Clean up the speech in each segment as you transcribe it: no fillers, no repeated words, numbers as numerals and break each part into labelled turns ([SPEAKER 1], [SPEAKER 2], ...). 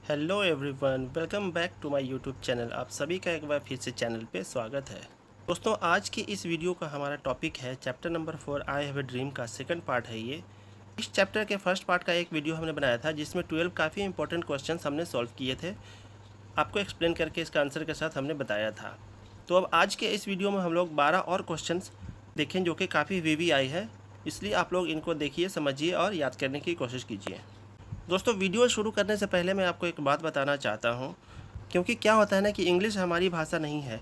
[SPEAKER 1] Hello everyone, welcome back to my YouTube channel. आप सभी का एक बार फिर से चैनल पे स्वागत है। दोस्तों, आज की इस वीडियो का हमारा टॉपिक है chapter number 4 I have a dream का सेकंड पार्ट है ये। इस चैप्टर के फर्स्ट पार्ट का एक वीडियो हमने बनाया था जिसमें 12 काफ़ी इंपॉर्टेंट क्वेश्चन हमने सॉल्व किए थे। आपको एक्सप्लेन करके इसका आंसर के साथ हमने बताया था। तो अब आज के इस वीडियो में हम लोग 12 और क्वेश्चन देखें जो कि काफ़ी वीवीआई है, इसलिए आप लोग इनको देखिए, समझिए और याद करने की कोशिश कीजिए। दोस्तों, वीडियो शुरू करने से पहले मैं आपको एक बात बताना चाहता हूँ, क्योंकि क्या होता है ना कि इंग्लिश हमारी भाषा नहीं है,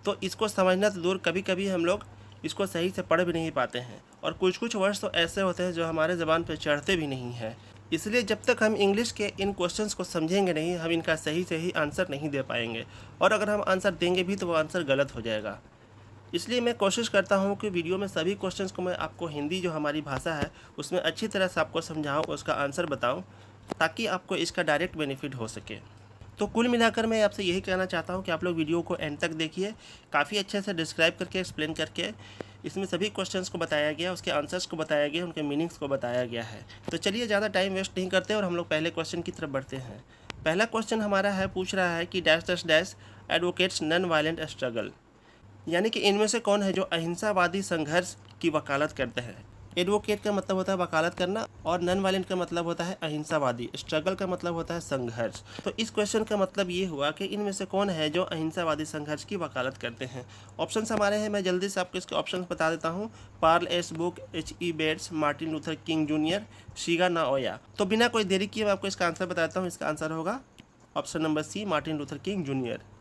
[SPEAKER 1] तो इसको समझना तो दूर, कभी कभी हम लोग इसको सही से पढ़ भी नहीं पाते हैं और कुछ कुछ वर्ड्स तो ऐसे होते हैं जो हमारे ज़बान पर चढ़ते भी नहीं हैं। इसलिए जब तक हम इंग्लिश के इन क्वेश्चंस को समझेंगे नहीं, हम इनका सही आंसर नहीं दे पाएंगे, और अगर हम आंसर देंगे भी तो वो आंसर गलत हो जाएगा। इसलिए मैं कोशिश करता हूँ कि वीडियो में सभी क्वेश्चंस को मैं आपको हिंदी जो हमारी भाषा है उसमें अच्छी तरह से आपको समझाऊँ, उसका आंसर बताऊँ, ताकि आपको इसका डायरेक्ट बेनिफिट हो सके। तो कुल मिलाकर मैं आपसे यही कहना चाहता हूँ कि आप लोग वीडियो को एंड तक देखिए, काफ़ी अच्छे से डिस्क्राइब करके, एक्सप्लेन करके इसमें सभी क्वेश्चंस को बताया गया, उसके आंसर्स को बताया गया, उनके मीनिंग्स को बताया गया है। तो चलिए ज़्यादा टाइम वेस्ट नहीं करते और हम लोग पहले क्वेश्चन की तरफ बढ़ते हैं। पहला क्वेश्चन हमारा है, पूछ रहा है कि dash dash dash advocates non violent struggle, यानी कि इनमें से कौन है जो अहिंसावादी संघर्ष की वकालत करते हैं। एडवोकेट का मतलब होता है वकालत करना और नॉन वायलेंट का मतलब होता है अहिंसावादी, स्ट्रगल का मतलब होता है संघर्ष। तो इस क्वेश्चन का मतलब ये हुआ कि इनमें से कौन है जो अहिंसावादी संघर्ष की वकालत करते हैं। ऑप्शंस हमारे हैं, मैं जल्दी से आपको इसके ऑप्शंस बता देता हूँ। Pearl S Buck, H.E. Bates, Martin Luther King junior, Shiga Naoya. तो बिना कोई देरी किए मैं आपको इसका आंसर बताता हूँ। इसका आंसर होगा option number C, Martin Luther King junior.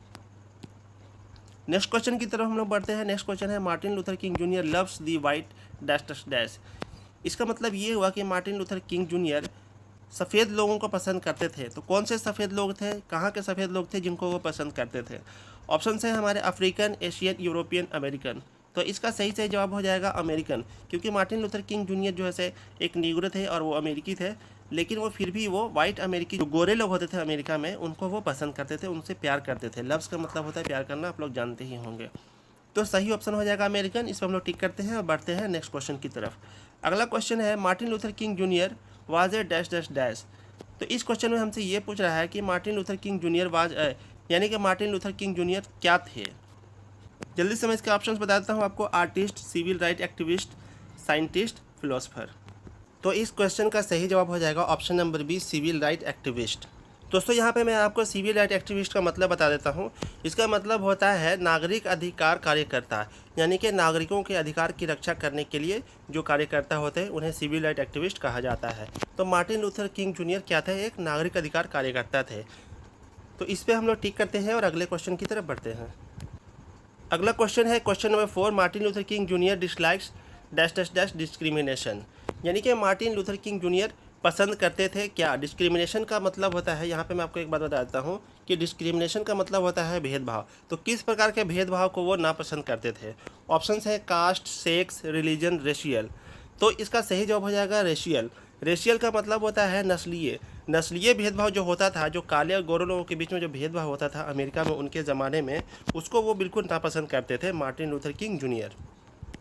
[SPEAKER 1] Next question की तरफ हम लोग बढ़ते हैं। नेक्स्ट क्वेश्चन है, Martin Luther King junior loves the white dash dash dash. इसका मतलब ये हुआ कि मार्टिन लूथर किंग जूनियर सफ़ेद लोगों को पसंद करते थे। तो कौन से सफ़ेद लोग थे, कहाँ के सफ़ेद लोग थे जिनको वो पसंद करते थे। ऑप्शन है हमारे अफ्रीकन, एशियन, यूरोपियन, अमेरिकन। तो इसका सही जवाब हो जाएगा अमेरिकन, क्योंकि मार्टिन लूथर किंग जूनियर जो है एक नीग्रो थे और वो अमेरिकी थे, लेकिन वो फिर भी वो वाइट अमेरिकी जो गोरे लोग होते थे अमेरिका में, उनको वो पसंद करते थे, उनसे प्यार करते थे। लव्स का मतलब होता है प्यार करना, आप लोग जानते ही होंगे। तो सही ऑप्शन हो जाएगा अमेरिकन। इस पर हम लोग टिक करते हैं और बढ़ते हैं नेक्स्ट क्वेश्चन की तरफ। अगला क्वेश्चन है, Martin Luther King junior was a dash dash dash. तो इस क्वेश्चन में हमसे ये पूछ रहा है कि Martin Luther King junior was a, यानी कि मार्टिन लूथर किंग जूनियर क्या थे। जल्दी से मैं इसके ऑप्शंस बता देता हूँ आपको। Artist, civil right activist, scientist, philosopher. तो इस क्वेश्चन का सही जवाब हो जाएगा option number B, civil right activist. दोस्तों, यहाँ पे मैं आपको सिविल राइट एक्टिविस्ट का मतलब बता देता हूँ। इसका मतलब होता है नागरिक अधिकार कार्यकर्ता, यानी कि नागरिकों के अधिकार की रक्षा करने के लिए जो कार्यकर्ता होते हैं उन्हें सिविल राइट एक्टिविस्ट कहा जाता है। तो मार्टिन लूथर किंग जूनियर क्या थे, एक नागरिक अधिकार कार्यकर्ता थे। तो इस पर हम लोग टिक करते हैं और अगले क्वेश्चन की तरफ बढ़ते हैं। अगला क्वेश्चन है question number 4, Martin Luther King junior dislikes dash dash dash discrimination, यानी कि मार्टिन लूथर किंग जूनियर पसंद करते थे क्या। डिस्क्रिमिनेशन का मतलब होता है, यहाँ पे मैं आपको एक बात बता देता हूँ कि डिस्क्रिमिनेशन का मतलब होता है भेदभाव। तो किस प्रकार के भेदभाव को वो नापसंद करते थे। ऑप्शंस है कास्ट, सेक्स, रिलीजन, रेशियल। तो इसका सही जवाब हो जाएगा रेशियल। रेशियल का मतलब होता है नस्लीय। नस्लीय भेदभाव जो होता था, जो काले और गोरे लोगों के बीच में जो भेदभाव होता था अमेरिका में उनके ज़माने में, उसको वो बिल्कुल नापसंद करते थे मार्टिन लूथर किंग जूनियर।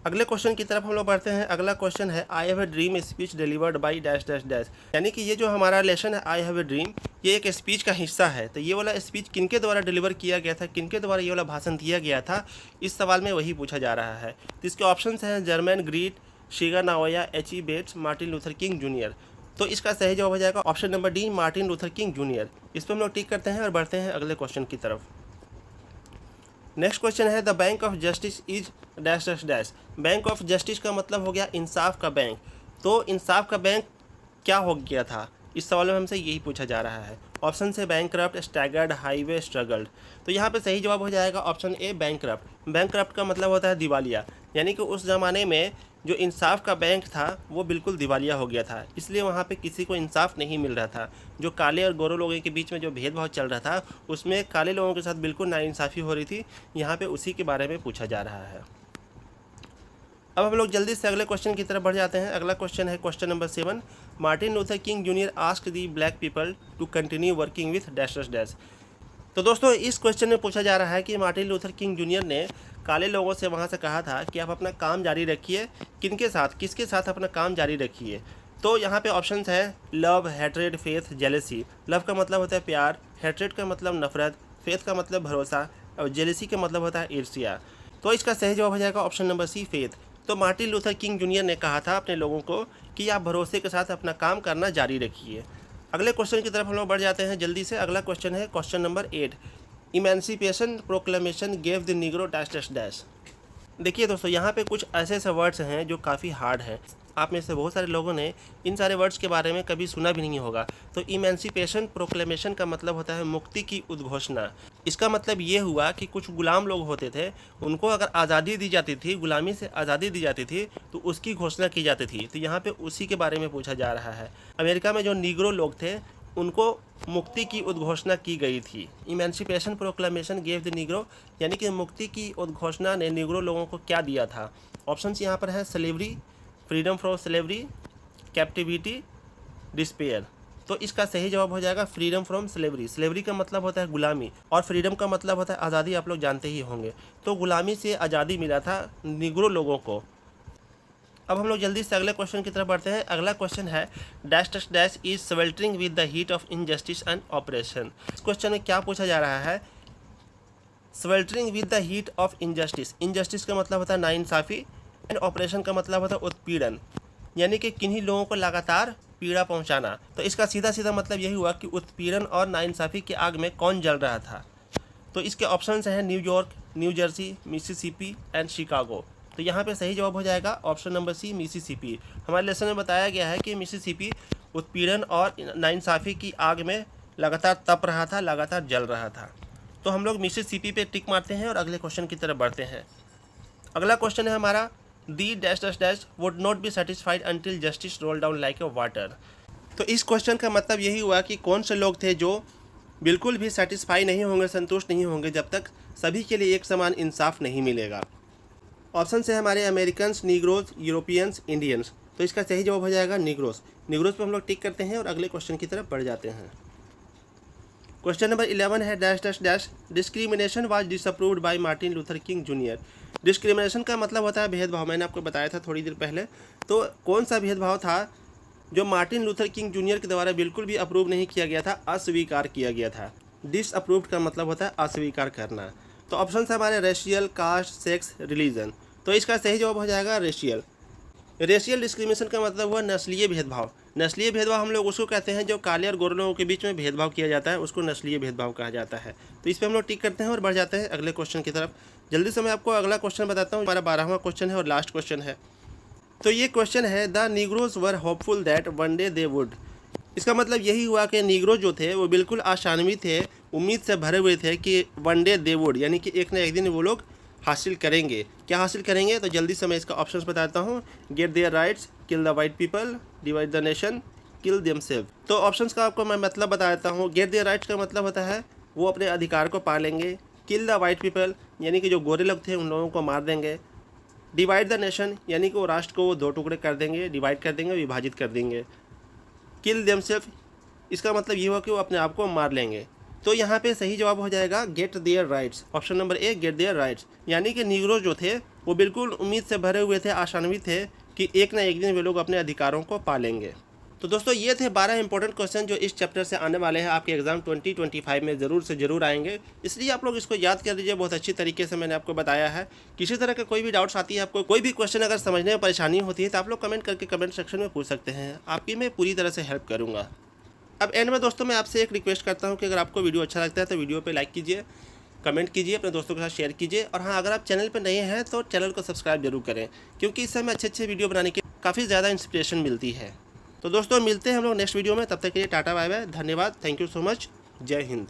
[SPEAKER 1] अगले क्वेश्चन की तरफ हम लोग बढ़ते हैं। अगला क्वेश्चन है, I have a dream speech delivered by dash dash dash, यानी कि ये जो हमारा लेसन है आई हैव ए ड्रीम, ये एक स्पीच का हिस्सा है। तो ये वाला स्पीच किनके द्वारा डिलीवर किया गया था, किनके द्वारा ये वाला भाषण दिया गया था, इस सवाल में वही पूछा जा रहा है। तो इसके ऑप्शन हैं Germaine Greer, Shiga Naoya, H.E. Bates, Martin Luther King junior. तो इसका सही जवाब हो जाएगा option number D, Martin Luther King junior. इस पर हम लोग टिक करते हैं और बढ़ते हैं अगले क्वेश्चन की तरफ। नेक्स्ट क्वेश्चन है, the bank of justice is dash dash dash. Bank of justice का मतलब हो गया इंसाफ का बैंक। तो इंसाफ का बैंक क्या हो गया था, इस सवाल में हमसे यही पूछा जा रहा है। ऑप्शन से बैंकरप्ट, स्टैगर्ड, हाईवे, स्ट्रगल्ड। तो यहाँ पे सही जवाब हो जाएगा ऑप्शन ए, बैंकरप्ट। बैंकरप्ट का मतलब होता है दिवालिया, यानी कि उस ज़माने में जो इंसाफ का बैंक था वो बिल्कुल दिवालिया हो गया था, इसलिए वहाँ पे किसी को इंसाफ नहीं मिल रहा था। जो काले और गोरे लोगों के बीच में जो भेदभाव चल रहा था उसमें काले लोगों के साथ बिल्कुल नाइंसाफ़ी हो रही थी। यहाँ पे उसी के बारे में पूछा जा रहा है। अब हम लोग जल्दी से अगले क्वेश्चन की तरफ बढ़ जाते हैं। अगला क्वेश्चन है question number 7, Martin Luther King junior asked the black people to continue working with dash dash dash. तो दोस्तों, इस क्वेश्चन में पूछा जा रहा है कि मार्टिन लूथर किंग जूनियर ने काले लोगों से वहाँ से कहा था कि आप अपना काम जारी रखिए। किनके साथ, किसके साथ अपना काम जारी रखिए। तो यहाँ पे ऑप्शंस हैं love, hatred, faith, jealousy. Love का मतलब होता है प्यार, हेट्रेड का मतलब नफरत, फेथ का मतलब भरोसा और जेलेसी का मतलब होता है ईर्ष्या। तो इसका सही जवाब हो जाएगा ऑप्शन नंबर सी, फेथ। तो मार्टिन लूथर किंग जूनियर ने कहा था अपने लोगों को कि आप भरोसे के साथ अपना काम करना जारी रखिए। अगले क्वेश्चन की तरफ हम लोग बढ़ जाते हैं जल्दी से। अगला क्वेश्चन है question number 8। Emancipation proclamation gave the Negro dash dash dash. देखिए दोस्तों, यहाँ पे कुछ ऐसे ऐसे वर्ड्स हैं जो काफ़ी हार्ड हैं। आप में से बहुत सारे लोगों ने इन सारे वर्ड्स के बारे में कभी सुना भी नहीं होगा। तो इमेंसिपेशन प्रोक्लेमेशन का मतलब होता है मुक्ति की उद्घोषणा। इसका मतलब ये हुआ कि कुछ गुलाम लोग होते थे, उनको अगर आज़ादी दी जाती थी, गुलामी से आज़ादी दी जाती थी, तो उसकी घोषणा की जाती थी। तो यहाँ पे उसी के बारे में पूछा जा रहा है। अमेरिका में जो नीग्रो लोग थे उनको मुक्ति की उद्घोषणा की गई थी। Emancipation proclamation gave the Negro, यानी कि मुक्ति की उद्घोषणा ने निग्रो लोगों को क्या दिया था। ऑप्शंस यहाँ पर है slavery, freedom from slavery, captivity, despair. तो इसका सही जवाब हो जाएगा फ्रीडम फ्रॉम स्लेवरी। स्लेवरी का मतलब होता है गुलामी और फ्रीडम का मतलब होता है आज़ादी, आप लोग जानते ही होंगे। तो गुलामी से आज़ादी मिला था निग्रो लोगों को। अब हम लोग जल्दी से अगले क्वेश्चन की तरफ बढ़ते हैं। अगला क्वेश्चन है dash dash dash is sweltering with the heat of injustice and operation. इस क्वेश्चन में क्या पूछा जा रहा है? Sweltering with the heat of injustice. Injustice का मतलब होता है नाइंसाफ़ी एंड ऑपरेशन का मतलब होता है उत्पीड़न, यानी कि किन्हीं लोगों को लगातार पीड़ा पहुंचाना। तो इसका सीधा सीधा मतलब यही हुआ कि उत्पीड़न और नाइंसाफ़ी की आग में कौन जल रहा था। तो इसके ऑप्शंस हैं New York, new Jersey, Mississippi and Chicago. तो यहाँ पे सही जवाब हो जाएगा ऑप्शन नंबर सी, मिसिसिपी। हमारे लेसन में बताया गया है कि मिसिसिपी उत्पीड़न और नाइंसाफ़ी की आग में लगातार तप रहा था, लगातार जल रहा था। तो हम लोग मिसिसिपी पे टिक मारते हैं और अगले क्वेश्चन की तरफ बढ़ते हैं। अगला क्वेश्चन है हमारा the dash dash dash would not be satisfied until justice roll down like a water. तो इस क्वेश्चन का मतलब यही हुआ कि कौन से लोग थे जो बिल्कुल भी सेटिस्फाई नहीं होंगे, संतुष्ट नहीं होंगे जब तक सभी के लिए एक समान इंसाफ नहीं मिलेगा। ऑप्शन है हमारे अमेरिकन्स, नीग्रोज, यूरोपियंस, इंडियंस। तो इसका सही जवाब हो जाएगा निग्रोज। निग्रोज पर हम लोग टिक करते हैं और अगले क्वेश्चन की तरफ बढ़ जाते हैं। क्वेश्चन नंबर 11 है dash dash dash discrimination was disapproved by Martin Luther King junior. Discrimination का मतलब होता है भेदभाव। मैंने आपको बताया था थोड़ी देर पहले। तो कौन सा भेदभाव था जो मार्टिन लूथर किंग जूनियर के द्वारा बिल्कुल भी अप्रूव नहीं किया गया था, अस्वीकार किया गया था। डिसअप्रूव्ड का मतलब होता है अस्वीकार करना। तो ऑप्शन है हमारे रेशियल, कास्ट, सेक्स, रिलीजन। तो इसका सही जवाब हो जाएगा रेशियल। रेशियल डिस्क्रिमिनेशन का मतलब हुआ नस्लीय भेदभाव। नस्लीय भेदभाव हम लोग उसको कहते हैं जो काले और गोरे लोगों के बीच में भेदभाव किया जाता है, उसको नस्लीय भेदभाव कहा जाता है। तो इस पर हम लोग टिक करते हैं और बढ़ जाते हैं अगले क्वेश्चन की तरफ। जल्दी से मैं आपको अगला क्वेश्चन बताता हूँ। हमारा 12वां क्वेश्चन है और लास्ट क्वेश्चन है। तो ये क्वेश्चन है the Negroes were hopeful that one day they would. इसका मतलब यही हुआ कि नीग्रो जो थे वो बिल्कुल आशान्वित थे, उम्मीद से भरे हुए थे कि वन डे दे वुड, यानी कि एक न एक दिन वो लोग हासिल करेंगे। क्या हासिल करेंगे? तो जल्दी से मैं इसका ऑप्शंस बताता हूँ। Get their rights, kill the white people, divide the nation, kill themselves. तो ऑप्शंस का आपको मैं मतलब बता देता हूँ। गेट देयर राइट्स का मतलब होता है वो अपने अधिकार को पा लेंगे। किल द वाइट पीपल, यानी कि जो गोरे लोग थे उन लोगों को मार देंगे। डिवाइड द नेशन, यानी कि वो राष्ट्र को वो 2 टुकड़े कर देंगे, डिवाइड कर देंगे, विभाजित कर देंगे। किल देमसेल्फ, इसका मतलब ये हुआ कि वो अपने आप को मार लेंगे। तो यहाँ पे सही जवाब हो जाएगा get their rights. Option number A, get their rights. यानी कि नीग्रो जो थे वो बिल्कुल उम्मीद से भरे हुए थे, आशान्वित थे कि एक ना एक दिन वे लोग अपने अधिकारों को पा लेंगे। तो दोस्तों ये थे 12 इंपॉर्टेंट क्वेश्चन जो इस चैप्टर से आने वाले हैं। आपके एग्जाम 2025 में ज़रूर से ज़रूर आएंगे, इसलिए आप लोग इसको याद कर लीजिए। बहुत अच्छी तरीके से मैंने आपको बताया है। किसी तरह का कोई भी डाउट्स आती है, आपको कोई भी क्वेश्चन अगर समझने में परेशानी होती है तो आप लोग कमेंट करके कमेंट सेक्शन में पूछ सकते हैं। आपकी मैं पूरी तरह से हेल्प करूँगा। अब एंड में दोस्तों मैं आपसे एक रिक्वेस्ट करता हूँ कि अगर आपको वीडियो अच्छा लगता है तो वीडियो पे लाइक कीजिए, कमेंट कीजिए, अपने दोस्तों के साथ शेयर कीजिए। और हाँ, अगर आप चैनल पर नए हैं तो चैनल को सब्सक्राइब जरूर करें, क्योंकि इससे हमें अच्छे वीडियो बनाने की काफ़ी ज़्यादा इंस्पिरेशन मिलती है। तो दोस्तों मिलते हैं हम लोग नेक्स्ट वीडियो में। तब तक के लिए टाटा बाय बाय, धन्यवाद, थैंक यू सो मच, जय हिंद।